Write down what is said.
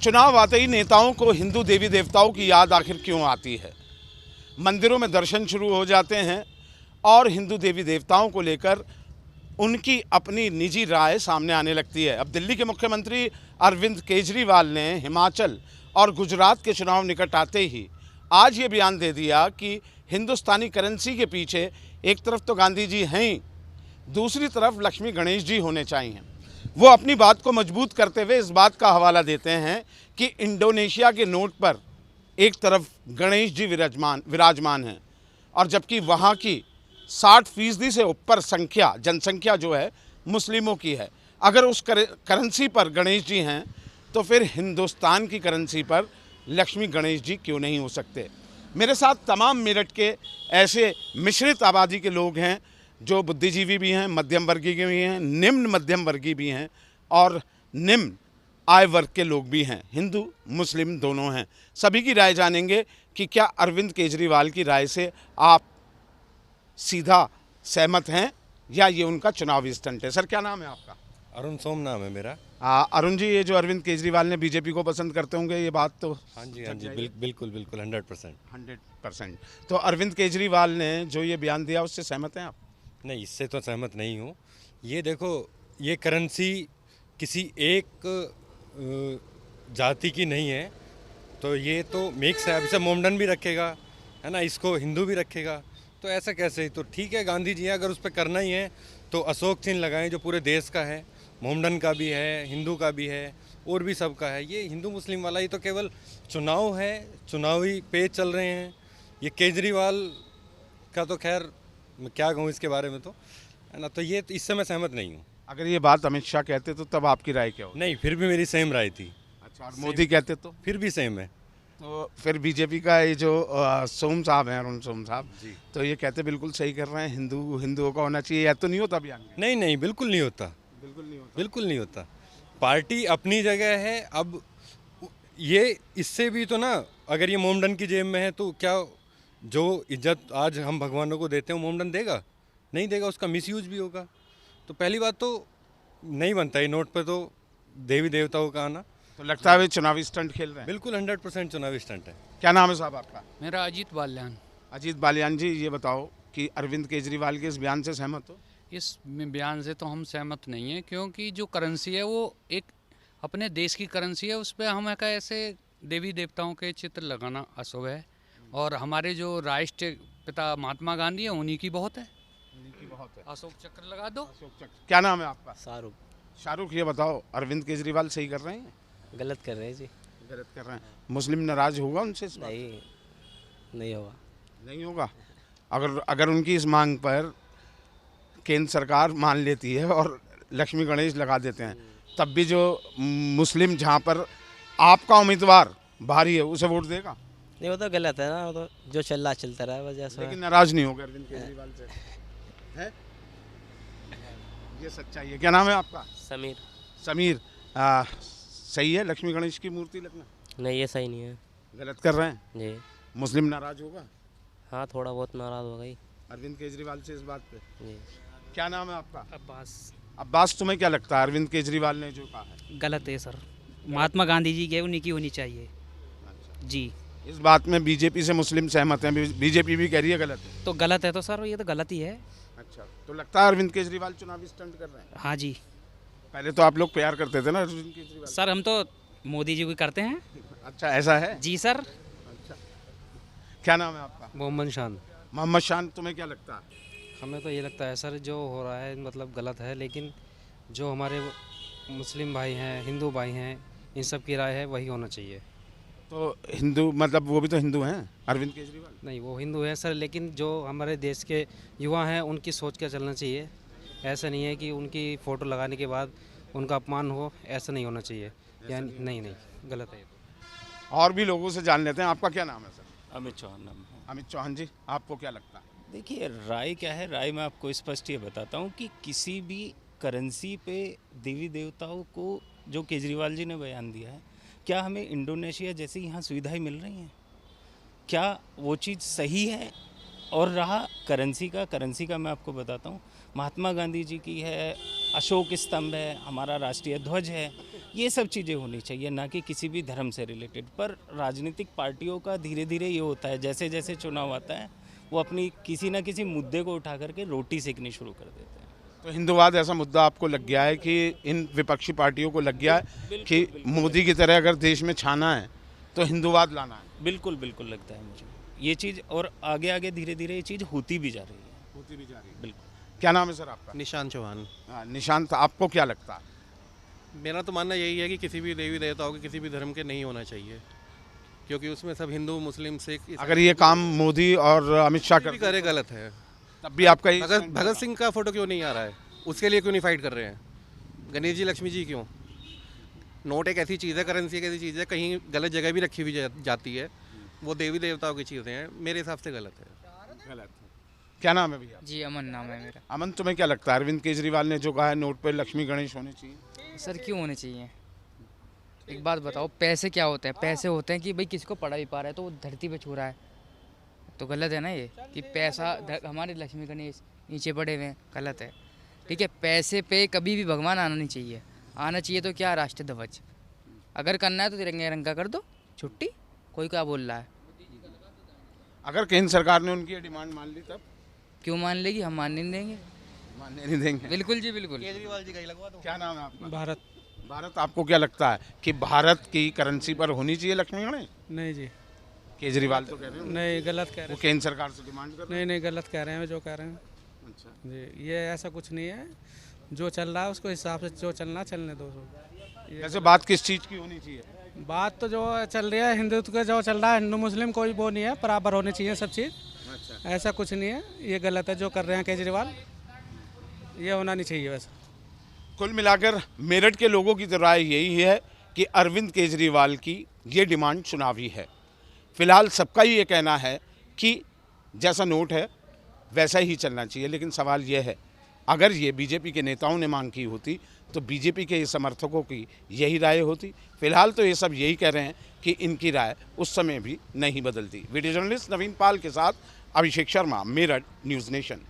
चुनाव आते ही नेताओं को हिंदू देवी देवताओं की याद आखिर क्यों आती है। मंदिरों में दर्शन शुरू हो जाते हैं और हिंदू देवी देवताओं को लेकर उनकी अपनी निजी राय सामने आने लगती है। अब दिल्ली के मुख्यमंत्री अरविंद केजरीवाल ने हिमाचल और गुजरात के चुनाव निकट आते ही आज ये बयान दे दिया कि हिंदुस्तानी करेंसी के पीछे एक तरफ तो गांधी जी हैं ही, दूसरी तरफ लक्ष्मी गणेश जी होने चाहिए। वो अपनी बात को मजबूत करते हुए इस बात का हवाला देते हैं कि इंडोनेशिया के नोट पर एक तरफ गणेश जी विराजमान हैं और जबकि वहाँ की 60% से ऊपर जनसंख्या जो है मुस्लिमों की है। अगर उस करेंसी पर गणेश जी हैं तो फिर हिंदुस्तान की करेंसी पर लक्ष्मी गणेश जी क्यों नहीं हो सकते। मेरे साथ तमाम मेरठ के ऐसे मिश्रित आबादी के लोग हैं जो बुद्धिजीवी भी हैं, मध्यम वर्गीय भी हैं, निम्न मध्यम वर्गीय भी हैं और निम्न आय वर्ग के लोग भी हैं, हिंदू मुस्लिम दोनों हैं। सभी की राय जानेंगे कि क्या अरविंद केजरीवाल की राय से आप सीधा सहमत हैं या ये उनका चुनावी स्टंट है। सर क्या नाम है आपका? अरुण सोम नाम है मेरा। अरुण जी, ये जो अरविंद केजरीवाल ने बीजेपी को पसंद करते होंगे, ये बात तो हाँ जी बिल्कुल 100%। तो अरविंद केजरीवाल ने जो ये बयान दिया उससे सहमत हैं आप? नहीं, इससे तो सहमत नहीं हूँ। ये देखो, ये करेंसी किसी एक जाति की नहीं है, तो ये तो मिक्स है। अब इसे मोमडन भी रखेगा, है ना, इसको हिंदू भी रखेगा, तो ऐसा कैसे? तो ठीक है, गांधी जी हैं, अगर उस पर करना ही है तो अशोक चिन्ह लगाएं जो पूरे देश का है, मोमडन का भी है, हिंदू का भी है और भी सबका है। ये हिंदू मुस्लिम वाला ही तो केवल चुनाव है, चुनावी पेज चल रहे हैं। ये केजरीवाल का तो खैर मैं क्या कहूँ इसके बारे में, तो है ना, तो ये इससे मैं सहमत नहीं हूँ। अगर ये बात अमित शाह कहते तो तब आपकी राय क्या हो? नहीं, फिर भी मेरी सेम राय थी। अच्छा, और मोदी कहते तो? फिर भी सेम है। तो फिर बीजेपी का ये जो सोम साहब हैं, अरुण सोम साहब, तो ये कहते बिल्कुल सही कर रहे हैं, हिंदुओं का होना चाहिए, या तो नहीं होता बयान? नहीं, बिल्कुल नहीं होता, बिल्कुल नहीं होता। पार्टी अपनी जगह है। अब ये इससे भी तो ना, अगर ये मोमडन की जेब में है तो क्या जो इज्जत आज हम भगवानों को देते हैं वो मोमडन देगा? नहीं देगा, उसका मिसयूज भी होगा। तो पहली बात तो नहीं बनता ये नोट पे तो देवी देवताओं का आना। तो लगता है वे चुनावी स्टंट खेल रहे हैं? बिल्कुल 100% चुनावी स्टंट है। क्या नाम है साहब आपका? मेरा अजीत बाल्यान। अजीत बालियान जी, ये बताओ कि अरविंद केजरीवाल के इस बयान से सहमत हो? इस बयान से तो हम सहमत नहीं हैं, क्योंकि जो करेंसी है वो एक अपने देश की करेंसी है, उस पर हम ऐसे देवी देवताओं के चित्र लगाना अशुभ है। और हमारे जो राष्ट्र पिता महात्मा गांधी है, उन्हीं की बहुत है। अशोक चक्र लगा दो। अशोक चक्र। क्या नाम है आपका? शाहरुख। शाहरुख, ये बताओ अरविंद केजरीवाल सही कर रहे हैं? गलत कर रहे हैं जी। गलत कर रहे हैं। मुस्लिम नाराज होगा उनसे इस बात? नहीं होगा। नहीं होगा। अगर उनकी इस मांग पर केंद्र सरकार मान लेती है और लक्ष्मी गणेश लगा देते हैं, तब भी जो मुस्लिम जहाँ पर आपका उम्मीदवार भारी है उसे वोट देगा? नहीं, वो तो गलत है ना, वो तो जो चल रहा चलता रहा वजह से। लेकिन नाराज नहीं होगा अरविंद केजरीवाल से, है? ये सच्चाई है। क्या नाम है आपका? समीर। समीर, सही है लक्ष्मी गणेश की मूर्ति लगना? नहीं, ये सही नहीं है। गलत कर रहे हैं जी। मुस्लिम नाराज होगा? हाँ, थोड़ा बहुत नाराज हो गई अरविंद केजरीवाल से इस बात पे। जी। क्या नाम है आपका? अब्बास। तुम्हें क्या लगता है अरविंद केजरीवाल ने जो कहा है? गलत है सर, महात्मा गांधी जी के उन्हीं की होनी चाहिए। अच्छा। जी। इस बात में बीजेपी से मुस्लिम सहमत हैं, बीजेपी भी कह रही है गलत है। तो गलत है तो सर, ये तो गलत ही है। अच्छा, तो लगता है अरविंद केजरीवाल चुनावी स्टंट कर रहे हैं? हाँ जी। पहले तो आप लोग प्यार करते थे ना अरविंद केजरीवाल? सर हम तो मोदी जी को करते हैं। अच्छा, ऐसा है? जी सर। अच्छा, क्या नाम है आपका? मोहम्मद शान। मोहम्मद शान, तुम्हें क्या लगता है? हमें तो ये लगता है सर, जो हो रहा है मतलब गलत है, लेकिन जो हमारे मुस्लिम भाई हैं, हिंदू भाई हैं, इन सब की राय है वही होना चाहिए। तो हिंदू मतलब वो भी तो हिंदू हैं अरविंद केजरीवाल? नहीं, वो हिंदू है सर, लेकिन जो हमारे देश के युवा हैं उनकी सोच के चलना चाहिए। ऐसा नहीं है कि उनकी फ़ोटो लगाने के बाद उनका अपमान हो, ऐसा नहीं होना चाहिए। यानी नहीं, गलत है। और भी लोगों से जान लेते हैं। आपका क्या नाम है सर? अमित चौहान नाम है। अमित चौहान जी, आपको क्या लगता है? देखिए, राय क्या है, राय मैं आपको स्पष्ट ये बताता हूँ कि किसी भी करेंसी पे देवी देवताओं को जो केजरीवाल जी ने बयान दिया है, क्या हमें इंडोनेशिया जैसी यहाँ सुविधाएं मिल रही हैं? क्या वो चीज़ सही है? और रहा करेंसी का मैं आपको बताता हूँ, महात्मा गांधी जी की है, अशोक स्तंभ है, हमारा राष्ट्रीय ध्वज है, ये सब चीज़ें होनी चाहिए, ना कि किसी भी धर्म से रिलेटेड। पर राजनीतिक पार्टियों का धीरे धीरे ये होता है, जैसे जैसे चुनाव आता है वो अपनी किसी ना किसी मुद्दे को उठा करके रोटी सेकनी शुरू कर देते हैं। तो हिंदुवाद ऐसा मुद्दा आपको लग गया है कि इन विपक्षी पार्टियों को लग गया है कि मोदी की तरह अगर देश में छाना है तो हिंदुवाद लाना है। बिल्कुल बिल्कुल लगता है मुझे ये चीज़, और आगे आगे धीरे धीरे ये चीज़ होती भी जा रही है। होती भी जा रही है। बिल्कुल। क्या नाम है सर आपका? निशान चौहान। निशांत, आपको क्या लगता है? मेरा तो मानना यही है कि किसी भी देवी देवताओं के किसी भी धर्म के नहीं होना चाहिए, क्योंकि उसमें सब हिंदू मुस्लिम सिख अगर ये काम मोदी और अमित शाह भी करे गलत है। तब भी आपका ये भगत सिंह का फोटो क्यों नहीं आ रहा है? उसके लिए क्यों नहीं फाइट कर रहे हैं? गणेश जी लक्ष्मी जी क्यों? नोट एक ऐसी चीज़ है, करेंसी एक ऐसी चीज़ है, कहीं गलत जगह भी रखी हुई जाती है, वो देवी देवताओं की चीज़ें हैं, मेरे हिसाब से गलत है। गलत। क्या नाम है भैया? जी अमन नाम है मेरा। अमन, तुम्हें क्या लगता है अरविंद केजरीवाल ने जो कहा है नोट पर लक्ष्मी गणेश होने चाहिए? सर क्यों होने चाहिए? एक बात बताओ, पैसे क्या होते हैं? पैसे होते हैं कि भाई किसी को पढ़ा भी पा रहा है तो वो धरती पे छू रहा है, तो गलत है ना ये कि पैसा हमारे लक्ष्मी गणेश नीचे पड़े हुए हैं, गलत है। ठीक है, पैसे पे कभी भी भगवान आना नहीं चाहिए। आना चाहिए तो क्या, राष्ट्रीय ध्वज। अगर करना है तो तिरंगे रंग का कर दो, छुट्टी। कोई क्या बोल रहा है? अगर केंद्र सरकार ने उनकी डिमांड मान ली तब? क्यों मान लेगी? हम मानने नहीं देंगे। मानने नहीं देंगे? बिल्कुल जी बिल्कुल। केजरीवाल जी का ही लगवा दो। क्या नाम है आपका? भारत। भारत, आपको क्या लगता है कि भारत की करेंसी पर होनी चाहिए लक्ष्मी गणेश? नहीं जी, केजरीवाल तो कह रहे हैं नहीं गलत कह वो रहे केंद्र सरकार से डिमांड कर हैं। रहे नहीं गलत कह रहे हैं जो कह रहे हैं। अच्छा। जी, ये ऐसा कुछ नहीं है, जो चल रहा है उसको हिसाब से जो चलना चलने दो। वैसे बात किस चीज़ की होनी चाहिए? बात तो जो चल रही है हिंदुत्व का जो चल रहा है, हिंदू मुस्लिम कोई वो नहीं है, बराबर होने चाहिए सब चीज़। अच्छा। ऐसा कुछ नहीं है, ये गलत है जो कर रहे हैं केजरीवाल, ये होना नहीं चाहिए। वैसे कुल मिलाकर मेरठ के लोगों की तो राय यही है कि अरविंद केजरीवाल की ये डिमांड चुनावी है। फिलहाल सबका ही ये कहना है कि जैसा नोट है वैसा ही चलना चाहिए, लेकिन सवाल यह है अगर ये बीजेपी के नेताओं ने मांग की होती तो बीजेपी के समर्थकों की यही राय होती। फिलहाल तो ये सब यही कह रहे हैं कि इनकी राय उस समय भी नहीं बदलती। वीडियो जर्नलिस्ट नवीन पाल के साथ अभिषेक शर्मा, मेरठ, न्यूज़ नेशन।